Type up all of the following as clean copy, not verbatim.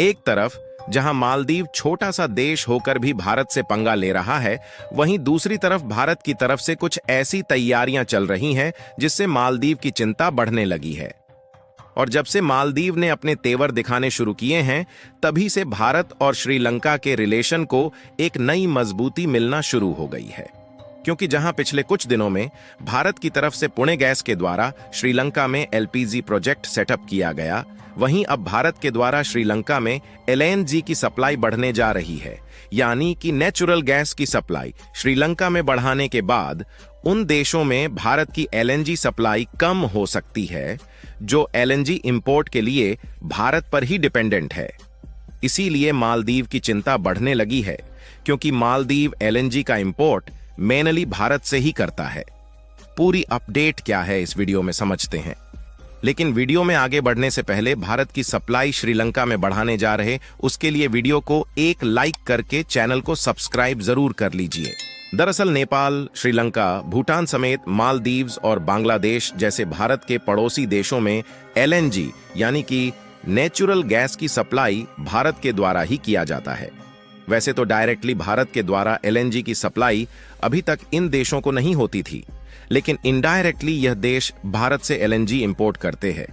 एक तरफ जहां मालदीव छोटा सा देश होकर भी भारत से पंगा ले रहा है, वहीं दूसरी तरफ भारत की तरफ से कुछ ऐसी तैयारियां चल रही हैं जिससे मालदीव की चिंता बढ़ने लगी है। और जब से मालदीव ने अपने तेवर दिखाने शुरू किए हैं, तभी से भारत और श्रीलंका के रिलेशन को एक नई मजबूती मिलना शुरू हो गई है। क्योंकि जहां पिछले कुछ दिनों में भारत की तरफ से पुणे गैस के द्वारा श्रीलंका में एलपीजी प्रोजेक्ट सेटअप किया गया, वहीं अब भारत के द्वारा श्रीलंका में एलएनजी की सप्लाई बढ़ने जा रही है। यानी कि नेचुरल गैस की सप्लाई श्रीलंका में बढ़ाने के बाद उन देशों में भारत की एलएनजी सप्लाई कम हो सकती है जो एलएनजी इंपोर्ट के लिए भारत पर ही डिपेंडेंट है। इसीलिए मालदीव की चिंता बढ़ने लगी है, क्योंकि मालदीव एलएनजी का इंपोर्ट मेनली भारत से ही करता है। पूरी अपडेट क्या है इस वीडियो में समझते हैं, लेकिन वीडियो में आगे बढ़ने से पहले भारत की सप्लाई श्रीलंका में बढ़ाने जा रहे, उसके लिए वीडियो को एक लाइक करके चैनल को सब्सक्राइब जरूर कर लीजिए। दरअसल नेपाल, श्रीलंका, भूटान समेत मालदीव्स और बांग्लादेश जैसे भारत के पड़ोसी देशों में एलएनजी यानी कि नेचुरल गैस की सप्लाई भारत के द्वारा ही किया जाता है। वैसे तो डायरेक्टली भारत के द्वारा एलएनजी की सप्लाई अभी तक इन देशों को नहीं होती थी, लेकिन इनडायरेक्टली यह देश भारत से एलएनजी इंपोर्ट करते हैं।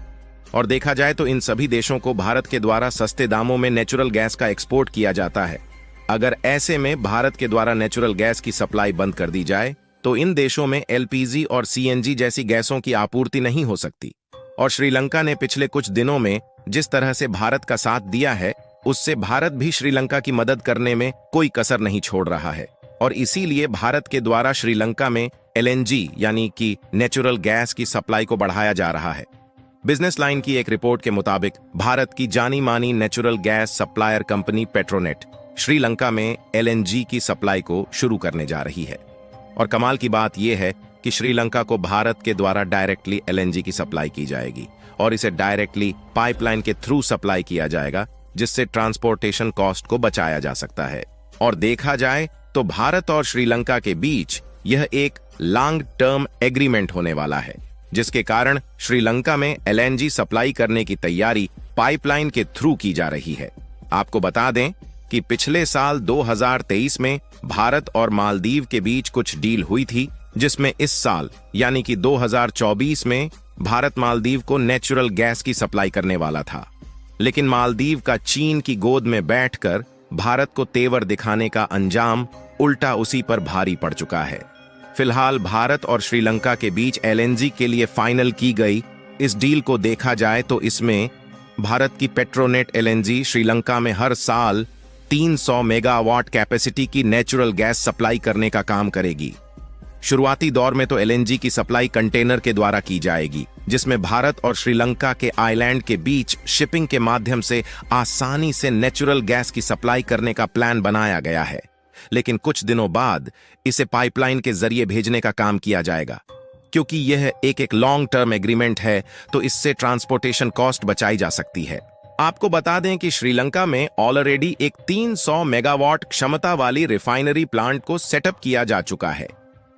और देखा जाए तो इन सभी देशों को भारत के द्वारा सस्ते दामों में नेचुरल गैस का एक्सपोर्ट किया जाता है। अगर ऐसे में भारत के द्वारा नेचुरल गैस की सप्लाई बंद कर दी जाए तो इन देशों में एलपीजी और सीएनजी जैसी गैसों की आपूर्ति नहीं हो सकती। और श्रीलंका ने पिछले कुछ दिनों में जिस तरह से भारत का साथ दिया है, उससे भारत भी श्रीलंका की मदद करने में कोई कसर नहीं छोड़ रहा है। और इसीलिए भारत के द्वारा श्रीलंका में एलएनजी यानी कि नेचुरल गैस की सप्लाई को बढ़ाया जा रहा है। बिजनेस लाइन की एक रिपोर्ट के मुताबिक भारत की जानी मानी natural gas supplier company Petronet Sri Lanka में एलएनजी की सप्लाई को शुरू करने जा रही है। और कमाल की बात यह है कि श्रीलंका को भारत के द्वारा डायरेक्टली एलएनजी की सप्लाई की जाएगी और इसे डायरेक्टली पाइपलाइन के थ्रू सप्लाई किया जाएगा, जिससे ट्रांसपोर्टेशन कॉस्ट को बचाया जा सकता है। और देखा जाए तो भारत और श्रीलंका के बीच यह एक लॉन्ग टर्म एग्रीमेंट होने वाला है, जिसके कारण श्रीलंका में एलएनजी सप्लाई करने की तैयारी पाइपलाइन के थ्रू की जा रही है। आपको बता दें कि पिछले साल 2023 में भारत और मालदीव के बीच कुछ डील हुई थी, जिसमें इस साल यानी कि 2024 में भारत मालदीव को नेचुरल गैस की सप्लाई करने वाला था। लेकिन मालदीव का चीन की गोद में बैठकर भारत को तेवर दिखाने का अंजाम उल्टा उसी पर भारी पड़ चुका है। फिलहाल भारत और श्रीलंका के बीच एलएनजी के लिए फाइनल की गई इस डील को देखा जाए तो इसमें भारत की पेट्रोनेट एलएनजी श्रीलंका में हर साल 300 मेगावाट कैपेसिटी की नेचुरल गैस सप्लाई करने का काम करेगी। शुरुआती दौर में तो एलएनजी की सप्लाई कंटेनर के द्वारा की जाएगी, जिसमें भारत और श्रीलंका के आइलैंड के बीच शिपिंग के माध्यम से आसानी से नेचुरल गैस की सप्लाई करने का प्लान बनाया गया है। लेकिन कुछ दिनों बाद इसे पाइपलाइन के जरिए भेजने का काम किया जाएगा। क्योंकि यह एक लॉन्ग टर्म एग्रीमेंट है, तो इससे ट्रांसपोर्टेशन कॉस्ट बचाई जा सकती है। आपको बता दें कि श्रीलंका में ऑलरेडी एक 300 मेगावाट क्षमता वाली रिफाइनरी प्लांट को सेटअप किया जा चुका है,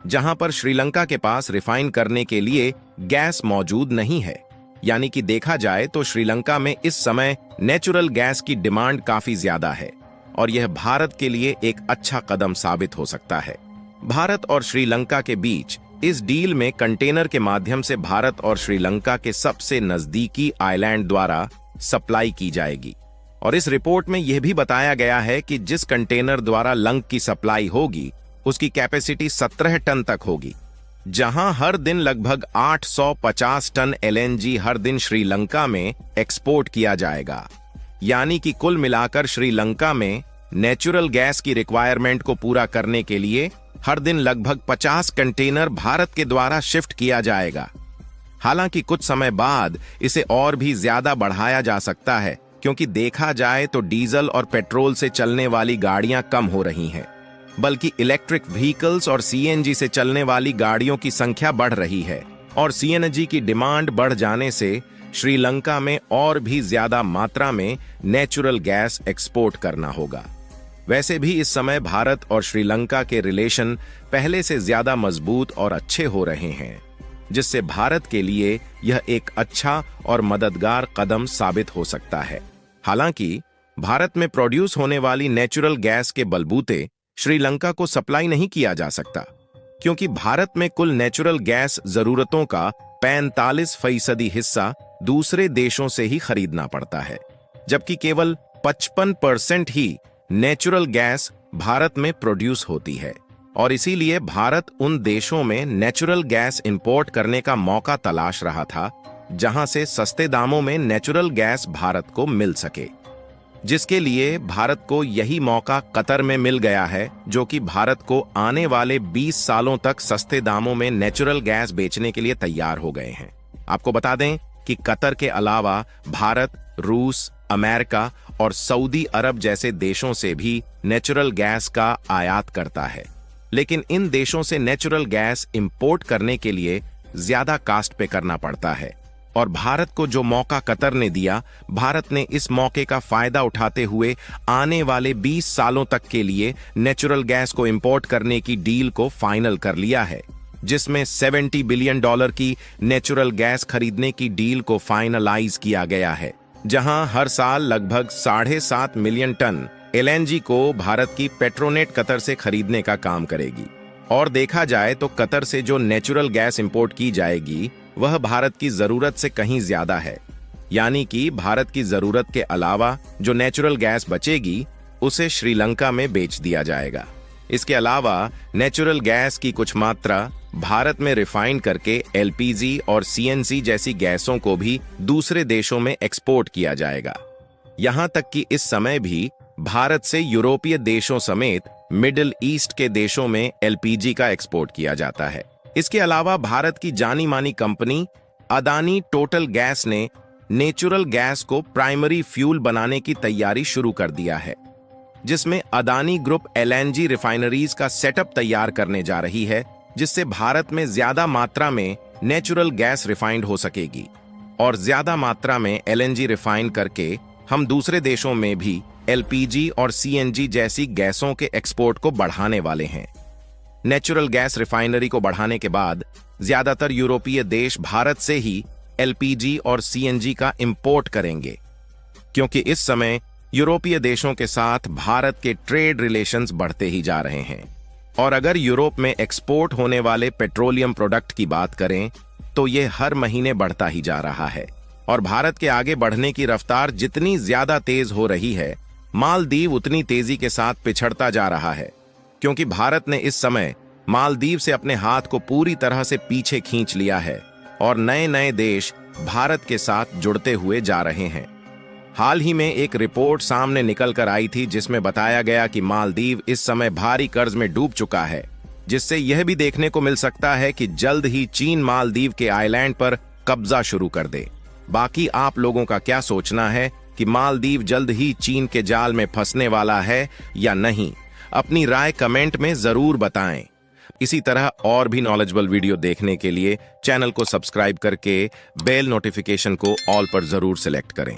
जहां पर श्रीलंका के पास रिफाइन करने के लिए गैस मौजूद नहीं है। यानी कि देखा जाए तो श्रीलंका में इस समय नेचुरल गैस की डिमांड काफी ज्यादा है और यह भारत के लिए एक अच्छा कदम साबित हो सकता है। भारत और श्रीलंका के बीच इस डील में कंटेनर के माध्यम से भारत और श्रीलंका के सबसे नजदीकी आइलैंड द्वारा सप्लाई की जाएगी। और इस रिपोर्ट में यह भी बताया गया है कि जिस कंटेनर द्वारा लंग की सप्लाई होगी उसकी कैपेसिटी 17 टन तक होगी, जहां हर दिन लगभग 850 टन एलएनजी हर दिन श्रीलंका में एक्सपोर्ट किया जाएगा। यानी कि कुल मिलाकर श्रीलंका में नेचुरल गैस की रिक्वायरमेंट को पूरा करने के लिए हर दिन लगभग 50 कंटेनर भारत के द्वारा शिफ्ट किया जाएगा। हालांकि कुछ समय बाद इसे और भी ज्यादा बढ़ाया जा सकता है, क्योंकि देखा जाए तो डीजल और पेट्रोल से चलने वाली गाड़ियां कम हो रही हैं, बल्कि इलेक्ट्रिक व्हीकल्स और सीएनजी से चलने वाली गाड़ियों की संख्या बढ़ रही है। और सीएनजी की डिमांड बढ़ जाने से श्रीलंका में और भी ज्यादा मात्रा में नेचुरल गैस एक्सपोर्ट करना होगा। वैसे भी इस समय भारत और श्रीलंका के रिलेशन पहले से ज्यादा मजबूत और अच्छे हो रहे हैं, जिससे भारत के लिए यह एक अच्छा और मददगार कदम साबित हो सकता है। हालांकि भारत में प्रोड्यूस होने वाली नेचुरल गैस के बलबूते श्रीलंका को सप्लाई नहीं किया जा सकता, क्योंकि भारत में कुल नेचुरल गैस जरूरतों का 45% हिस्सा दूसरे देशों से ही खरीदना पड़ता है, जबकि केवल 55% ही नेचुरल गैस भारत में प्रोड्यूस होती है। और इसीलिए भारत उन देशों में नेचुरल गैस इंपोर्ट करने का मौका तलाश रहा था जहां से सस्ते दामों में नेचुरल गैस भारत को मिल सके, जिसके लिए भारत को यही मौका कतर में मिल गया है, जो कि भारत को आने वाले 20 सालों तक सस्ते दामों में नेचुरल गैस बेचने के लिए तैयार हो गए हैं। आपको बता दें कि कतर के अलावा भारत, रूस, अमेरिका और सऊदी अरब जैसे देशों से भी नेचुरल गैस का आयात करता है, लेकिन इन देशों से नेचुरल गैस इंपोर्ट करने के लिए ज्यादा कास्ट पे करना पड़ता है। और भारत को जो मौका कतर ने दिया, भारत ने इस मौके का फायदा उठाते हुए आने वाले 20 सालों तक के लिए नेचुरल गैस को इंपोर्ट करने की डील को फाइनल कर लिया है, जिसमें $70 बिलियन की नेचुरल गैस खरीदने की डील को फाइनलाइज किया गया है, जहां हर साल लगभग 7.5 मिलियन टन LNG को भारत की पेट्रोनेट कतर से खरीदने का काम करेगी। और देखा जाए तो कतर से जो नेचुरल गैस इंपोर्ट की जाएगी वह भारत की जरूरत से कहीं ज्यादा है, यानी कि भारत की जरूरत के अलावा जो नेचुरल गैस बचेगी उसे श्रीलंका में बेच दिया जाएगा। इसके अलावा नेचुरल गैस की कुछ मात्रा भारत में रिफाइन करके LPG और CNG जैसी गैसों को भी दूसरे देशों में एक्सपोर्ट किया जाएगा। यहां तक कि इस समय भी भारत से यूरोपीय देशों समेत मिडिल ईस्ट के देशों में LPG का एक्सपोर्ट किया जाता है। इसके अलावा भारत की जानी मानी कंपनी अदानी टोटल गैस ने नेचुरल गैस को प्राइमरी फ्यूल बनाने की तैयारी शुरू कर दिया है, जिसमें अदानी ग्रुप LNG रिफाइनरीज का सेटअप तैयार करने जा रही है, जिससे भारत में ज्यादा मात्रा में नेचुरल गैस रिफाइंड हो सकेगी और ज्यादा मात्रा में LNG रिफाइन करके हम दूसरे देशों में भी LPG और CNG जैसी गैसों के एक्सपोर्ट को बढ़ाने वाले हैं। नेचुरल गैस रिफाइनरी को बढ़ाने के बाद ज्यादातर यूरोपीय देश भारत से ही LPG और CNG का इंपोर्ट करेंगे, क्योंकि इस समय यूरोपीय देशों के साथ भारत के ट्रेड रिलेशंस बढ़ते ही जा रहे हैं। और अगर यूरोप में एक्सपोर्ट होने वाले पेट्रोलियम प्रोडक्ट की बात करें तो ये हर महीने बढ़ता ही जा रहा है, और भारत के आगे बढ़ने की रफ्तार जितनी ज्यादा तेज हो रही है, मालदीव उतनी तेजी के साथ पिछड़ता जा रहा है, क्योंकि भारत ने इस समय मालदीव से अपने हाथ को पूरी तरह से पीछे खींच लिया है और नए नए देश भारत के साथ जुड़ते हुए जा रहे हैं। हाल ही में एक रिपोर्ट सामने निकल कर आई थी जिसमें बताया गया कि मालदीव इस समय भारी कर्ज में डूब चुका है, जिससे यह भी देखने को मिल सकता है कि जल्द ही चीन मालदीव के आइलैंड पर कब्जा शुरू कर दे। बाकी आप लोगों का क्या सोचना है कि मालदीव जल्द ही चीन के जाल में फंसने वाला है या नहीं? अपनी राय कमेंट में जरूर बताएं। इसी तरह और भी नॉलेजेबल वीडियो देखने के लिए चैनल को सब्सक्राइब करके बेल नोटिफिकेशन को ऑल पर जरूर सिलेक्ट करें।